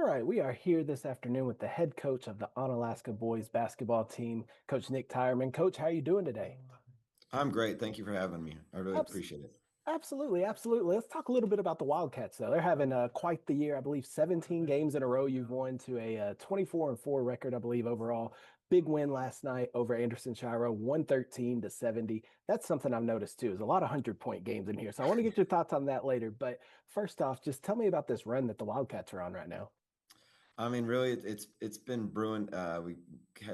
All right, we are here this afternoon with the head coach of the Onalaska boys basketball team, Coach Nick Tyerman. Coach, how are you doing today? I'm great. Thank you for having me. I really Abs- appreciate it. Absolutely, absolutely. Let's talk a little bit about the Wildcats, though. They're having quite the year. I believe 17 games in a row. You've won to a 24-4 record, I believe, overall. Big win last night over Anderson Shiro, 113 to 70. That's something I've noticed too. There's a lot of 100-point games in here. So I want to get your thoughts on that later. But first off, just tell me about this run that the Wildcats are on right now. I mean, really, it's been brewing. We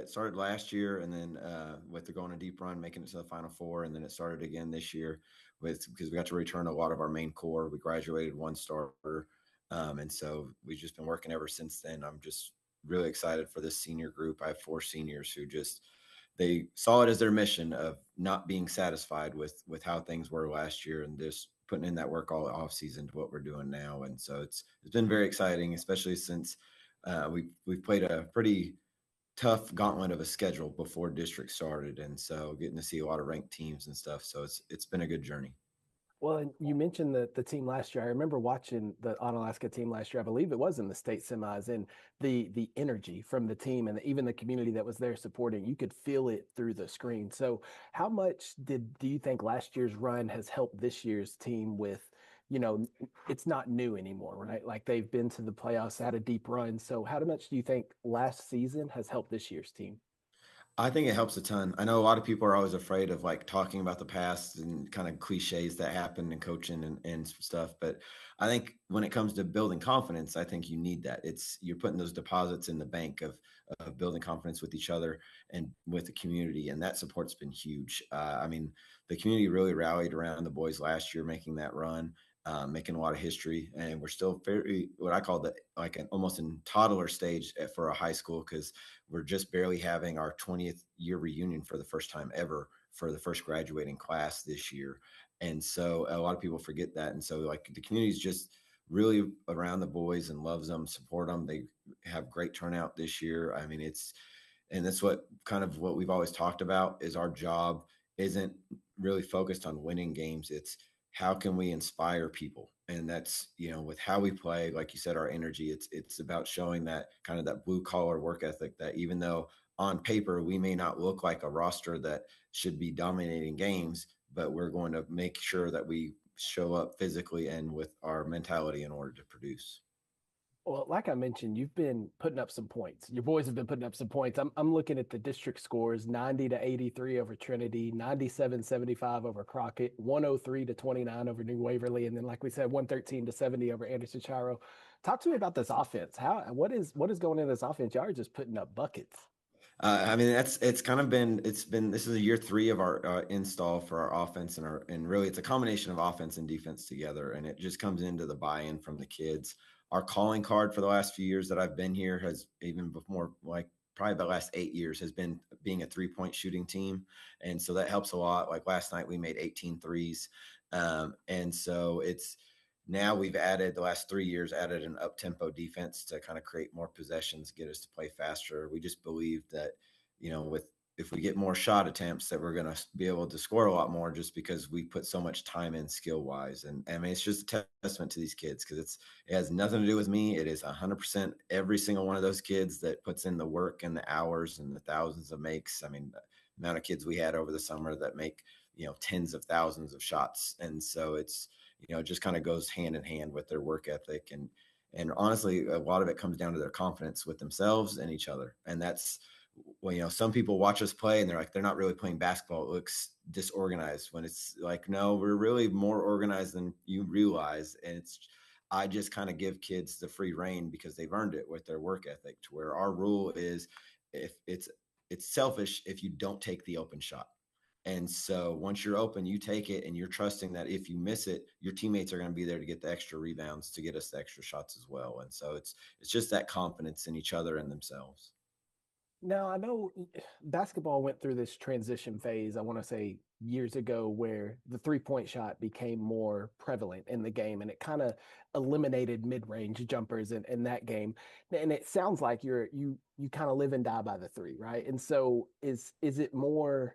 started last year, and then with the going a deep run, making it to the Final Four, and then it started again this year with because we got to return a lot of our main core. We graduated one starter, and so we've just been working ever since then. I'm just really excited for this senior group. I have four seniors who just they saw it as their mission of not being satisfied with how things were last year and just putting in that work all off season to what we're doing now. And so it's been very exciting, especially since we've played a pretty tough gauntlet of a schedule before district started, and so getting to see a lot of ranked teams and stuff. So it's been a good journey. Well, and you mentioned the team last year. I remember watching the Onalaska team last year. I believe it was in the state semis, and the energy from the team and even the community that was there supporting. You could feel it through the screen. So, how much do you think last year's run has helped this year's team with, it's not new anymore, right? Like they've been to the playoffs, had a deep run. So, how much do you think last season has helped this year's team? I think it helps a ton. I know a lot of people are always afraid of like talking about the past and kind of cliches that happen in coaching and stuff. But I think when it comes to building confidence, I think you need that. It's you're putting those deposits in the bank of building confidence with each other and with the community, and that support's been huge. I mean, the community really rallied around the boys last year, making that run. Making a lot of history, and we're still very what I call the like an almost in toddler stage for a high school because we're just barely having our 20th year reunion for the first time ever for the first graduating class this year. And so a lot of people forget that. And so like the community is just really around the boys and loves them, support them. They have great turnout this year. I mean, and that's what kind of what we've always talked about is our job isn't really focused on winning games. It's how can we inspire people? And that's, with how we play, like you said, our energy, it's about showing that kind of that blue collar work ethic that even though on paper we may not look like a roster that should be dominating games, but we're going to make sure that we show up physically and with our mentality in order to produce. Well, like I mentioned, you've been putting up some points. Your boys have been putting up some points. I'm looking at the district scores 90 to 83 over Trinity, 97-75 over Crockett, 103 to 29 over New Waverly, and then like we said, 113 to 70 over Anderson Chiro. Talk to me about this offense. What is going in this offense? Y'all are just putting up buckets. I mean, it's kind of been this is a year three of our install for our offense and really it's a combination of offense and defense together, and it just comes into the buy-in from the kids. Our calling card for the last few years that I've been here has even before like probably the last 8 years has been being a 3-point shooting team, and so that helps a lot. Like last night we made 18 threes, and so it's now we've added the last 3 years added an up tempo defense to kind of create more possessions, get us to play faster. We just believe that, with if we get more shot attempts that we're going to be able to score a lot more just because we put so much time in skill wise. And I mean, it's just a testament to these kids because it has nothing to do with me. It is 100% every single one of those kids that puts in the work and the hours and the thousands of makes. I mean, the amount of kids we had over the summer that make, tens of thousands of shots. And so it just kind of goes hand in hand with their work ethic. And honestly, a lot of it comes down to their confidence with themselves and each other. And that's, well, some people watch us play and they're like, they're not really playing basketball. It looks disorganized when it's like, no, we're really more organized than you realize. And I just kind of give kids the free reign because they've earned it with their work ethic to where our rule is if it's selfish if you don't take the open shot. And so once you're open, you take it and you're trusting that if you miss it, your teammates are going to be there to get the extra rebounds to get us the extra shots as well. And so it's just that confidence in each other and themselves. Now, I know basketball went through this transition phase, I want to say years ago, where the three-point shot became more prevalent in the game and it kind of eliminated mid-range jumpers in that game. And it sounds like you kind of live and die by the three, right? And so is it more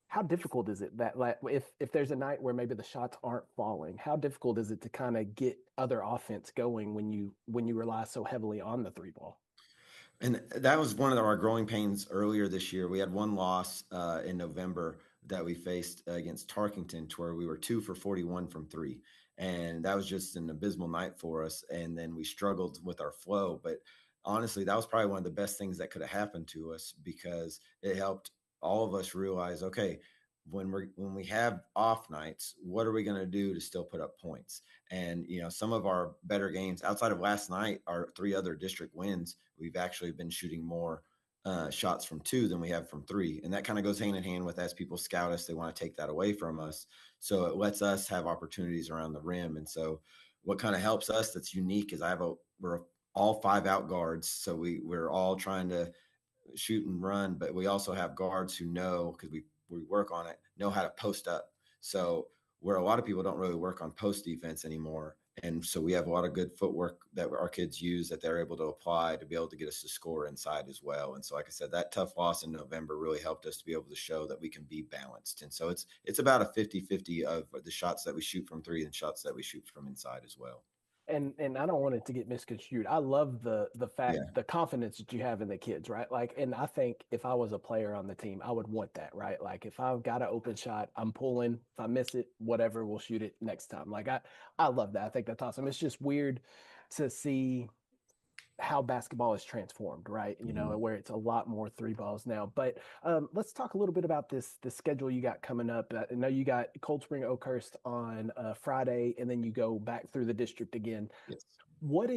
How difficult is it that, like, if there's a night where maybe the shots aren't falling, how difficult is it to kind of get other offense going when you rely so heavily on the three ball? And that was one of our growing pains earlier this year. We had one loss in November that we faced against Tarkington, to where we were 2 for 41 from three. And that was just an abysmal night for us. And then we struggled with our flow. But honestly, that was probably one of the best things that could have happened to us, because it helped all of us realize, okay, when we have off nights, what are we going to do to still put up points? And some of our better games outside of last night, our three other district wins, we've actually been shooting more shots from two than we have from three. And that kind of goes hand in hand with, as people scout us, they want to take that away from us. So it lets us have opportunities around the rim. And so what kind of helps us that's unique is we're all five out guards. So we're all trying to shoot and run, but we also have guards who know, because we work on it, know how to post up. So where a lot of people don't really work on post defense anymore. And so we have a lot of good footwork that our kids use that they're able to apply to be able to get us to score inside as well. And so, like I said, that tough loss in November really helped us to be able to show that we can be balanced. And so it's about a 50-50 of the shots that we shoot from three and shots that we shoot from inside as well. And I don't want it to get misconstrued. I love the fact, Yeah. the confidence that you have in the kids, right? Like, and I think if I was a player on the team, I would want that, right? Like, if I've got an open shot, I'm pulling. If I miss it, whatever, we'll shoot it next time. Like, I love that. I think that's awesome. It's just weird to see how basketball is transformed, right? Mhm. Where it's a lot more three balls now. But let's talk a little bit about the schedule you got coming up. I know you got Cold Spring Oakhurst on Friday, and then you go back through the district again. Yes. What are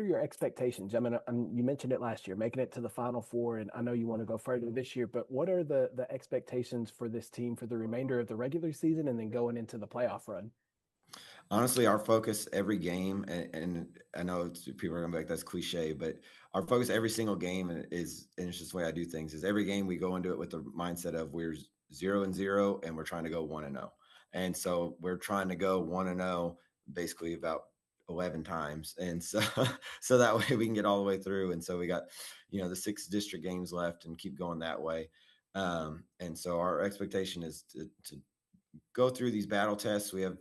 your expectations? I mean, you mentioned it last year, making it to the Final Four, and I know you want to go further this year. But what are the expectations for this team for the remainder of the regular season, and then going into the playoff run? Honestly, our focus every game, and I know people are gonna be like, that's cliche, but our focus every single game and it's just the way I do things, is every game we go into it with the mindset of we're 0-0 and we're trying to go 1-0. And so we're trying to go 1-0 basically about 11 times. And so so that way we can get all the way through. And so we got, the 6 district games left and keep going that way. And so our expectation is to go through these battle tests. We have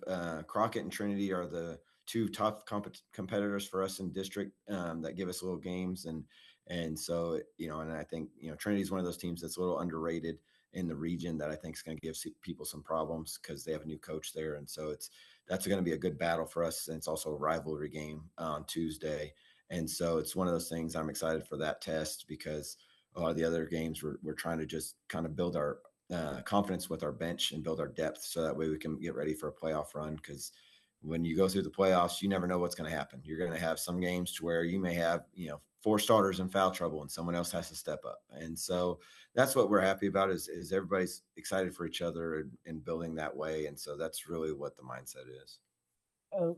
Crockett and Trinity are the two tough competitors for us in district, that give us little games, and so and I think Trinity is one of those teams that's a little underrated in the region that I think is going to give people some problems because they have a new coach there, and so that's going to be a good battle for us, and it's also a rivalry game on Tuesday, and so it's one of those things I'm excited for that test, because a lot of the other games we're trying to just kind of build our confidence with our bench and build our depth, so that way we can get ready for a playoff run. Because when you go through the playoffs, you never know what's going to happen. You're going to have some games to where you may have 4 starters in foul trouble and someone else has to step up. And so that's what we're happy about, is everybody's excited for each other and building that way. And so that's really what the mindset is.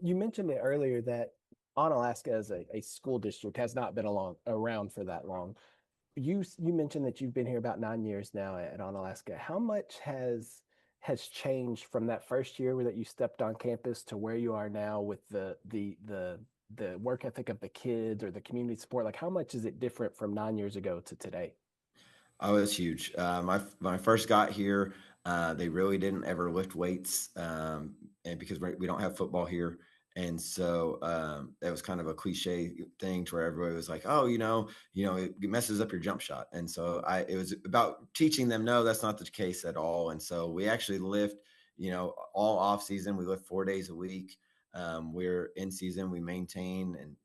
You mentioned it earlier that Onalaska as a school district has not been around for that long. You mentioned that you've been here about 9 years now at Onalaska. How much has changed from that first year that you stepped on campus to where you are now with the work ethic of the kids or the community support? Like, how much is it different from 9 years ago to today? Oh, it's huge. When I first got here, they really didn't ever lift weights, and because we don't have football here, and so it was kind of a cliche thing to where everybody was like, "Oh, it messes up your jump shot," and so it was about teaching them, no, that's not the case at all. And so we actually lift, all off season. We lift 4 days a week. We're in season. We maintain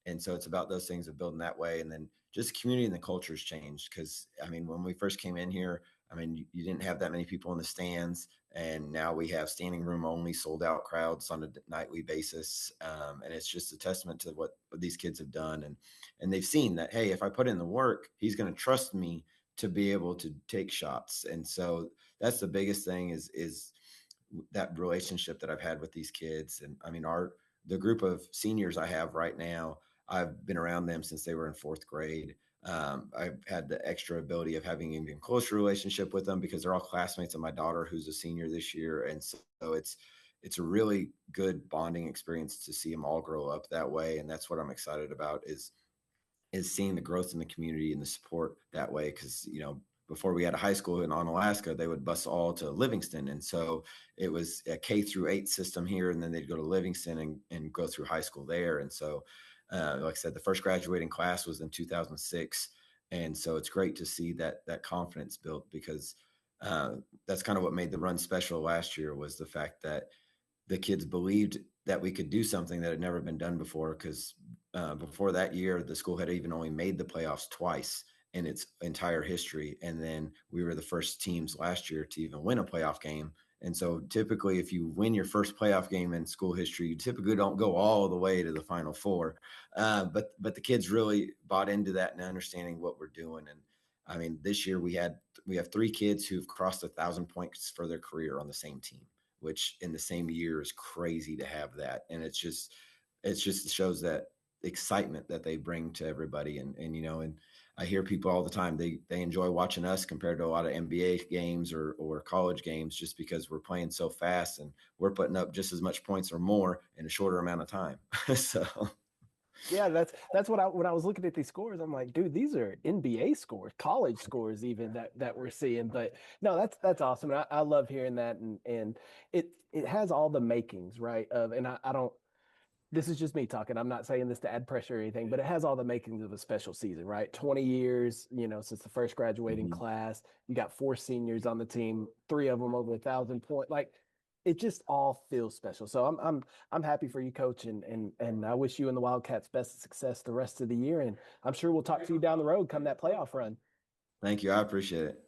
and so it's about those things of building that way, and then just community and the culture's changed. Because I mean, when we first came in here, I mean, you didn't have that many people in the stands, and now we have standing room only, sold out crowds on a nightly basis, and it's just a testament to what these kids have done, and they've seen that, hey, if I put in the work, he's going to trust me to be able to take shots. And so that's the biggest thing, is that relationship that I've had with these kids. And I mean, the group of seniors I have right now, I've been around them since they were in 4th grade. I've had the extra ability of having an even closer relationship with them because they're all classmates of my daughter, who's a senior this year, and so it's a really good bonding experience to see them all grow up that way. And that's what I'm excited about, is seeing the growth in the community and the support that way. Because before we had a high school in Onalaska, they would bus all to Livingston. And so it was a K-8 system here, and then they'd go to Livingston and go through high school there. And so, like I said, the first graduating class was in 2006. And so it's great to see that confidence built, because that's kind of what made the run special last year, was the fact that the kids believed that we could do something that had never been done before. Because before that year, the school had even only made the playoffs twice in its entire history. And then we were the first teams last year to even win a playoff game. And so typically, if you win your first playoff game in school history, you typically don't go all the way to the Final Four. But the kids really bought into that and understanding what we're doing. And I mean, this year we have 3 kids who've crossed 1,000 points for their career on the same team, which in the same year is crazy to have that. And it just shows that excitement that they bring to everybody. And I hear people all the time, they enjoy watching us compared to a lot of NBA games or college games, just because we're playing so fast and we're putting up just as much points or more in a shorter amount of time. So Yeah, that's what when I was looking at these scores, I'm like, dude, these are NBA scores, college scores even that we're seeing. But no, that's awesome. And I love hearing that, and it has all the makings, right? Of and I don't, this is just me talking. I'm not saying this to add pressure or anything, but it has all the makings of a special season, right? 20 years, since the first graduating mhm. class. You got 4 seniors on the team, 3 of them over 1,000 points. Like it just all feels special. So I'm happy for you, coach, and I wish you and the Wildcats best of success the rest of the year. And I'm sure we'll talk to you down the road come that playoff run. Thank you. I appreciate it.